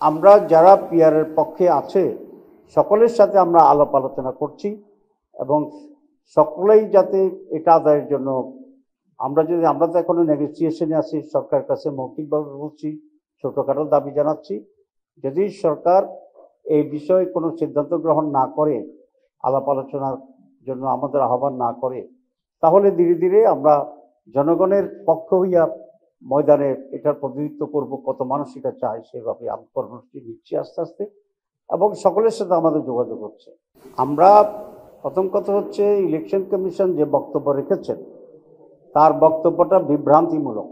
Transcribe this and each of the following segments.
আমরা যারা পিআরের পক্ষে আছে সকলের সাথে আমরা আলাপ আলোচনা করছি এবং সকলেই যাতে এটা আদায়ের জন্য আমরা তো এখনো নেগোসিয়েশনে আছি, সরকারের কাছে মৌখিকভাবে বলছি, ছোটখাটো দাবি জানাচ্ছি। যদি সরকার এই বিষয়ে কোনো সিদ্ধান্ত গ্রহণ না করে, আলাপ আলোচনার জন্য আমাদের আহ্বান না করে, তাহলে ধীরে ধীরে আমরা জনগণের পক্ষ হইয়া ময়দানে এটার প্রতিনিধিত্ব করব। কত মানুষ এটা চায় সেভাবে আমি কর্মসূচি নিচ্ছি আস্তে আস্তে, এবং সকলের সাথে আমাদের যোগাযোগ হচ্ছে। আমরা প্রথম কথা হচ্ছে, ইলেকশন কমিশন যে বক্তব্য রেখেছেন তার বক্তব্যটা বিভ্রান্তিমূলক।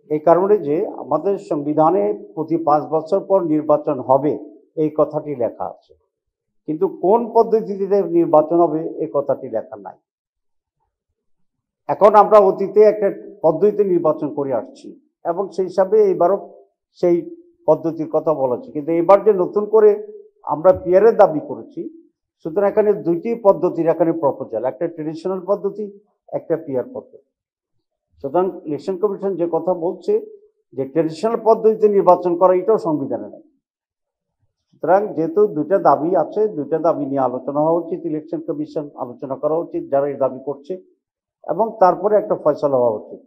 এই কারণে যে আমাদের সংবিধানে প্রতি 5 বছর পর নির্বাচন হবে এই কথাটি লেখা আছে, কিন্তু কোন পদ্ধতিতে নির্বাচন হবে এই কথাটি লেখা নাই। এখন আমরা অতীতে একটা পদ্ধতিতে নির্বাচন করে আসছি এবং সেই হিসাবে এবারও সেই পদ্ধতির কথা বলেছি, কিন্তু এবার যে নতুন করে আমরা পিয়ারের দাবি করেছি, সুতরাং এখানে দুইটি পদ্ধতির এখানে প্রপোজাল, একটা ট্রেডিশনাল পদ্ধতি, একটা পিয়ার পদ্ধতি। সুতরাং ইলেকশন কমিশন যে কথা বলছে যে ট্রেডিশনাল পদ্ধতিতে নির্বাচন করা, এটাও সংবিধানে নেই। সুতরাং যেহেতু দুইটা দাবি আছে, দুইটা দাবি নিয়ে আলোচনা হওয়া উচিত, ইলেকশন কমিশন আলোচনা করা উচিত যারা এই দাবি করছে, এবং তারপরে একটা ফয়সালা হওয়া উচিত।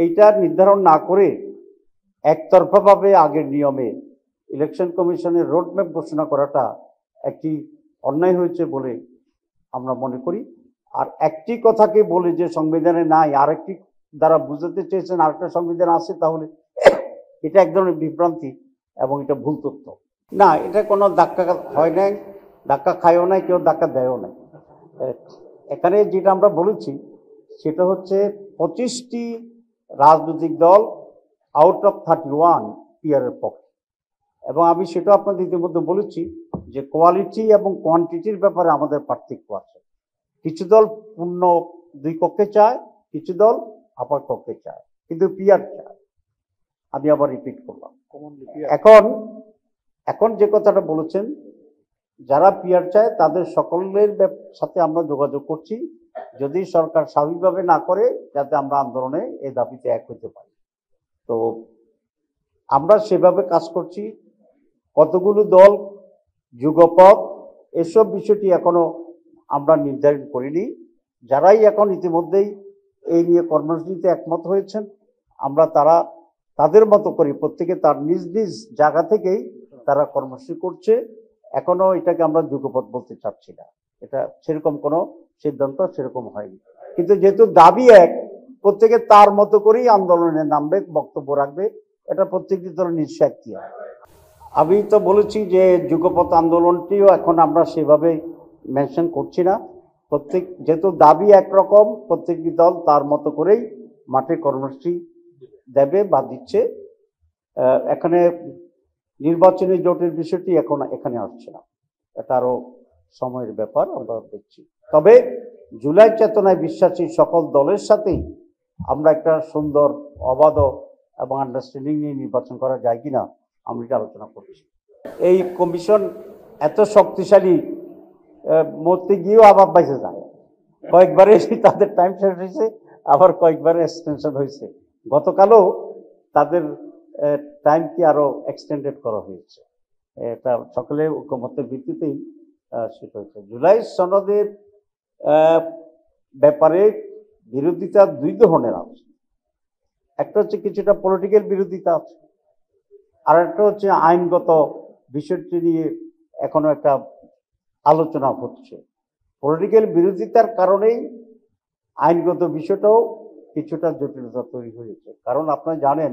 এইটা নির্ধারণ না করে একতরফাভাবে আগের নিয়মে ইলেকশন কমিশনের রোডম্যাপ ঘোষণা করাটা একটি অন্যায় হয়েছে বলে আমরা মনে করি। আর একটি কথাকে বলে যে সংবিধানে নাই, আরেকটি দ্বারা বুঝাতে চেয়েছেন আরেকটা সংবিধান আছে, তাহলে এটা এক ধরনের বিভ্রান্তি এবং এটা ভুল তথ্য। না, এটা কোনো ধাক্কা হয় নাই, ধাক্কা খায়ও নাই, কেউ ধাক্কা দেয়ও নাই। এখানে যেটা আমরা বলেছি সেটা হচ্ছে 25টি রাজনৈতিক দল আউট অফ 31 পিয়ারের পক্ষে, এবং আমি সেটা আপনাদের ইতিমধ্যে বলেছি যে কোয়ালিটি এবং কোয়ান্টিটির ব্যাপারে আমাদের পার্থক্য আছে। কিছু দল পূর্ণ 2 কক্ষে চায়, কিছু দল আপার কক্ষে চায়, কিন্তু পিয়ার চায়। আমি আবার রিপিট করলাম। এখন যে কথাটা বলেছেন, যারা পিয়ার চায় তাদের সকলের সাথে আমরা যোগাযোগ করছি, যদি সরকার স্বাভাবিকভাবে না করে, যাতে আমরা আন্দোলনে এই দাবিতে এক হতে পারি। তো আমরা সেভাবে কাজ করছি। কতগুলো দল, যুগপথ, এসব বিষয়টি এখনো আমরা নির্ধারণ করিনি। যারাই এখন ইতিমধ্যেই এই নিয়ে কর্মসূচিতে একমত হয়েছেন, আমরা তাদের মতো করে প্রত্যেকে তার নিজ নিজ জায়গা থেকেই তারা কর্মসূচি করছে। এখনো এটাকে আমরা যুগপথ বলতে চাচ্ছি না, এটা সেরকম কোনো সিদ্ধান্ত সেরকম হয়নি। কিন্তু যেহেতু দাবি এক, প্রত্যেকে তার মতো করেই আন্দোলনে নামবে, বক্তব্য রাখবে, এটা প্রত্যেকটি দলের নিজ এখতিয়ার। আমি তো বলেছি যে যুগপথ আন্দোলনটিও এখন আমরা সেভাবে মেনশন করছি না। যেহেতু দাবি একরকম, প্রত্যেকটি দল তার মতো করেই মাঠে কর্মসূচি দেবে বা দিচ্ছে। এখানে নির্বাচনী জোটের বিষয়টি এখন এখানে আসছে না, এটা আরো সময়ের ব্যাপার, আমরা দেখছি। তবে জুলাই চেতনায় বিশ্বাসী সকল দলের সাথেই আমরা একটা সুন্দর, অবাধ এবং আন্ডারস্ট্যান্ডিং নিয়ে নির্বাচন করা যায় কিনা আমরা এটা আলোচনা করছি। এই কমিশন এত শক্তিশালী, মরতে গিয়েও আবার বাইসে যায়। কয়েকবারে তাদের টাইম শেষ হয়েছে, আবার কয়েকবারে এক্সটেনশন হয়েছে। গতকালও তাদের টাইমকে আরো এক্সটেন্ডেড করা হয়েছে। এটা সকলের ঐকমত্যের ভিত্তিতেই সেটা হয়েছে। জুলাই সনদের ব্যাপারে বিরোধিতা 2 ধরনের আছে। একটা হচ্ছে কিছুটা পলিটিক্যাল বিরোধিতা আছে, আর একটা হচ্ছে আইনগত বিষয়টি নিয়ে এখনো একটা আলোচনা হচ্ছে। পলিটিক্যাল বিরোধিতার কারণেই আইনগত বিষয়টাও কিছুটা জটিলতা তৈরি হয়েছে। কারণ আপনারা জানেন,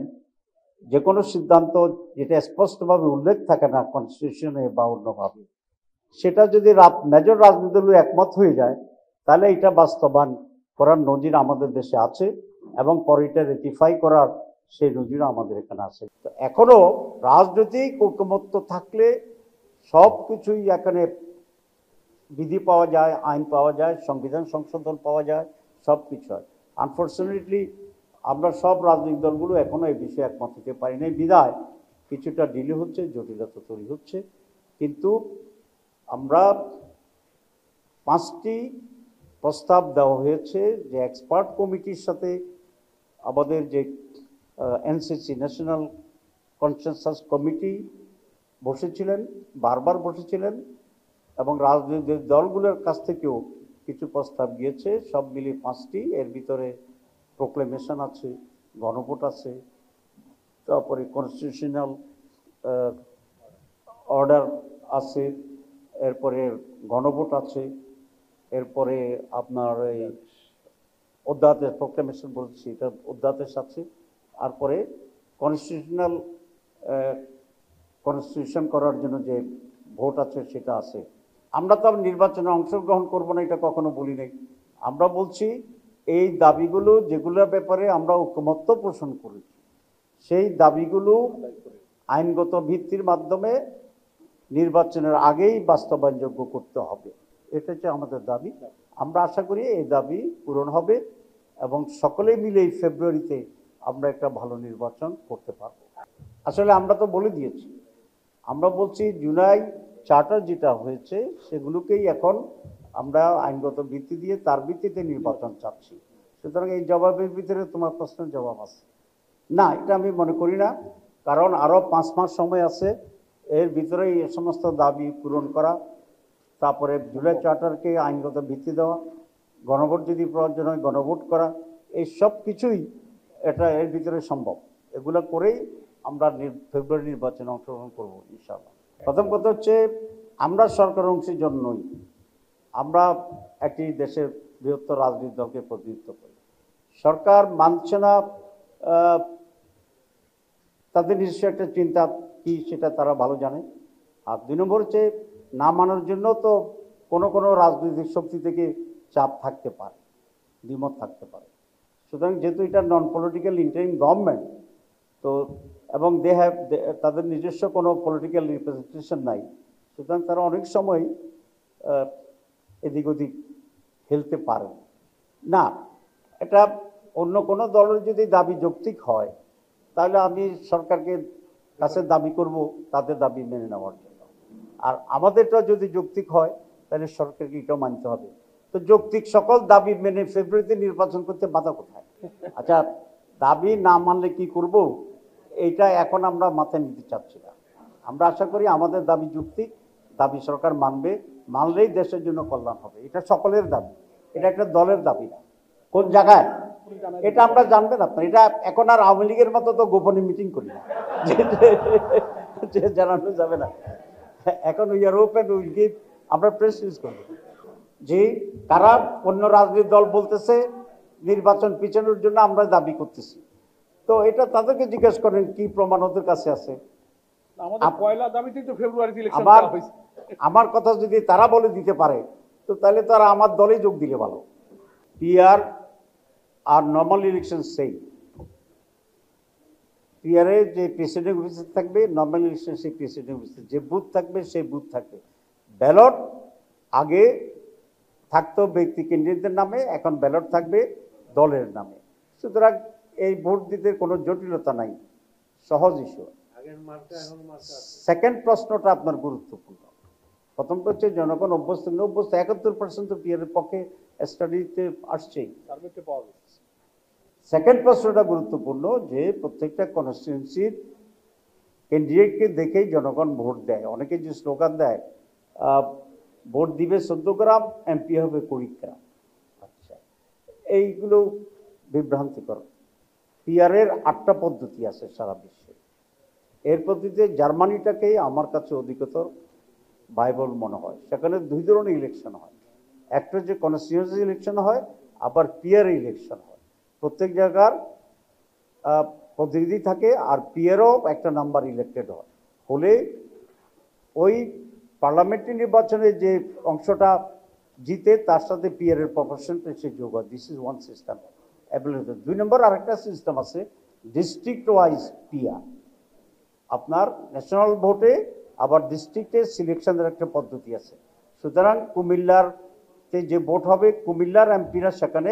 যে কোনো সিদ্ধান্ত যেটা স্পষ্টভাবে উল্লেখ থাকে না কনস্টিটিউশনে বা অন্যভাবে, সেটা যদি মেজর রাজনৈতিক দল একমত হয়ে যায়, তাহলে এটা বাস্তবায়ন করার নজির আমাদের দেশে আছে, এবং পরে এটা রেটিফাই করার সেই নজিরও আমাদের এখানে আছে। তো এখনো রাজনৈতিক ঐকমত্য থাকলে সব কিছুই এখানে বিধি পাওয়া যায়, আইন পাওয়া যায়, সংবিধান সংশোধন পাওয়া যায়, সব কিছু হয়। আনফর্চুনেটলি আমরা সব রাজনৈতিক দলগুলো এখনো এই বিষয়ে একমত হতে পারি নাই, বিধায় কিছুটা ডিলে হচ্ছে, জটিলতা তৈরি হচ্ছে। কিন্তু আমরা 5টি প্রস্তাব দেওয়া হয়েছে যে এক্সপার্ট কমিটির সাথে আমাদের যে এনসিসি, ন্যাশনাল কনসেনসাস কমিটি বসেছিলেন, বারবার বসেছিলেন, এবং রাজনৈতিক দলগুলোর কাছ থেকেও কিছু প্রস্তাব গিয়েছে, সব মিলিয়ে 5টি। এর ভিতরে প্রোক্লেমেশন আছে, গণভোট আছে, তারপরে কনস্টিটিউশনাল অর্ডার আছে, এরপরে গণভোট আছে, এরপরে আপনার এই অধ্যাদেশ, প্রোক্লেমেশন বলছি, এটা অধ্যাদেশ আছে, তারপরে কনস্টিটিউশন করার জন্য যে ভোট আছে সেটা আছে। আমরা তো নির্বাচনে অংশগ্রহণ করব না এটা কখনো বলি নাই। আমরা বলছি এই দাবিগুলো যেগুলোর ব্যাপারে আমরা ঐকমত্য পোষণ করেছি সেই দাবিগুলো আইনগত ভিত্তির মাধ্যমে নির্বাচনের আগেই বাস্তবায়নযোগ্য করতে হবে। এটা হচ্ছে আমাদের দাবি। আমরা আশা করি এই দাবি পূরণ হবে এবং সকলে মিলে এই ফেব্রুয়ারিতে আমরা একটা ভালো নির্বাচন করতে পারব। আসলে আমরা তো বলে দিয়েছি, আমরা বলছি জুলাই চার্টার যেটা হয়েছে সেগুলোকেই এখন আমরা আইনগত ভিত্তি দিয়ে তার ভিত্তিতে নির্বাচন চাচ্ছি। সুতরাং এই জবাবের ভিতরে তোমার প্রশ্নের জবাব আছে না, এটা আমি মনে করি না, কারণ আরও 5 মাস সময় আছে। এর ভিতরে এই সমস্ত দাবি পূরণ করা, তারপরে জুলাই চার্টারকে আইনগত ভিত্তি দেওয়া, গণভোট যদি প্রয়োজন হয় গণভোট করা, এই সব কিছুই এটা এর ভিতরে সম্ভব। এগুলো করেই আমরা ফেব্রুয়ারি নির্বাচনে অংশগ্রহণ করবো ইনশাআল্লাহ। প্রথম কথা হচ্ছে আমরা সরকার অংশের জন্যই, আমরা একটি দেশের বৃহত্তর রাজনৈতিক দলকে প্রতিনিধিত্ব করি। সরকার মানছে না, তাদের নিজস্ব একটা চিন্তা কি সেটা তারা ভালো জানে। আর 2 নম্বর হচ্ছে না মানার জন্য তো কোনো রাজনৈতিক শক্তি থেকে চাপ থাকতে পারে, দ্বিমত থাকতে পারে। সুতরাং যেহেতু এটা নন পলিটিক্যাল ইন্টারিম গভর্নমেন্ট, তো এবং তাদের নিজস্ব কোনো পলিটিক্যাল রিপ্রেজেন্টেশন নাই, সুতরাং তারা অনেক সময় এদিক ওদিক খেলতে পারে না। এটা অন্য কোনো দলের যদি দাবি যৌক্তিক হয় তাহলে আমি সরকারকে কাছে দাবি করব তাদের দাবি মেনে নেওয়ার জন্য, আর আমাদেরটা যদি যৌক্তিক হয় তাহলে সরকারকে এটাও মানতে হবে। তো যৌক্তিক সকল দাবি মেনে ফেব্রুয়ারিতে নির্বাচন করতে বাধা কোথায়? আচ্ছা, দাবি না মানলে কি করব এইটা এখন আমরা মাথায় নিতে চাচ্ছি না। আমরা আশা করি আমাদের দাবি যৌক্তিক, দাবি সরকার মানবে, মানলেই দেশের জন্য কল্যাণ হবে। এটা সকলের দাবি, এটা একটা দলের দাবি না। কোন জায়গায় এটা আমরা জানবেন আপনার, এটা এখন আর আওয়ামী লীগের মতো তো গোপনে মিটিং করি না যে জানানো যাবে না। এখন we are open, will give, আমরা প্রেস রিলিজ করবো যে কারা অন্য রাজনৈতিক দল বলতেছে নির্বাচন পিছানোর জন্য আমরা দাবি করতেছি। তো এটা তাদেরকে জিজ্ঞেস করেন কি প্রমাণ ওদের কাছে আছে। আমার কথা যদি তারা বলে দিতে পারে তো তাহলে তারা আমার দলে যোগ দিলে ভালো। পিআর আর নর্মাল ইলেকশন সেই পিআরে যে প্রেসিডেন্ট অফিসে থাকবে, নর্মাল ইলেকশন সেই প্রেসিডেন্ট অফিসে যে বুথ থাকবে সেই বুথ থাকবে। ব্যালট আগে থাকতো ব্যক্তি ক্যান্ডিডেটদের নামে, এখন ব্যালট থাকবে দলের নামে। সুতরাং এই ভোট দিতে কোনো জটিলতা নাই, সহজ ইস্যু। সেকেন্ড প্রশ্নটা আপনার গুরুত্বপূর্ণ। প্রথমটা হচ্ছে জনগণ অভ্যস্ত 71% তো পিআরের পক্ষে স্টাডিতে আসছেই। সেকেন্ড প্রশ্নটা গুরুত্বপূর্ণ যে প্রত্যেকটা কনস্টিটিউয়েন্সির ক্যান্ডিডেটকে দেখেই জনগণ ভোট দেয়। অনেকে যে স্লোগান দেয় ভোট দিবে 14 গ্রাম, এমপি হবে 20 গ্রাম। আচ্ছা, এইগুলো বিভ্রান্তিকর। পিআরের 8টা পদ্ধতি আছে সারা বিশ্বে। এর পদ্ধতিতে জার্মানিটাকেই আমার কাছে অধিকতর ভাইবল মনে হয়। সেখানে 2 ধরনের ইলেকশন হয়, একটা যে কনস্টিটিউয়েন্সি ইলেকশন হয়, আবার পিআর ইলেকশন হয়। প্রত্যেক জায়গার প্রতিনিধি থাকে আর পিআরও একটা নাম্বার ইলেক্টেড হয়। হলে ওই পার্লামেন্টারি নির্বাচনে যে অংশটা জিতে তার সাথে পিআর এর প্রপোর্শনটা সে যোগ হয়। This is one system available. 2 নম্বর আরেকটা সিস্টেম আছে ডিস্ট্রিক্ট ওয়াইজ পিআর। আপনার ন্যাশনাল ভোটে আবার ডিস্ট্রিক্টে সিলেকশনের একটা পদ্ধতি আছে। সুতরাং কুমিল্লারতে যে ভোট হবে কুমিল্লার এমপিরা সেখানে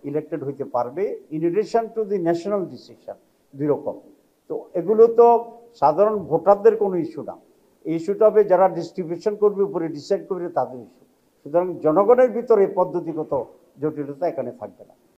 ইলেক্টেড হইতে পারবে in relation to the national decision. 2 রকম। তো এগুলো তো সাধারণ ভোটারদের কোনো ইস্যু না, এই ইস্যুটা হবে যারা ডিস্ট্রিবিউশন করবে, উপরে ডিসাইড করবে তাদের ইস্যু। সুতরাং জনগণের ভিতরে পদ্ধতিগত জটিলতা এখানে থাকবে না।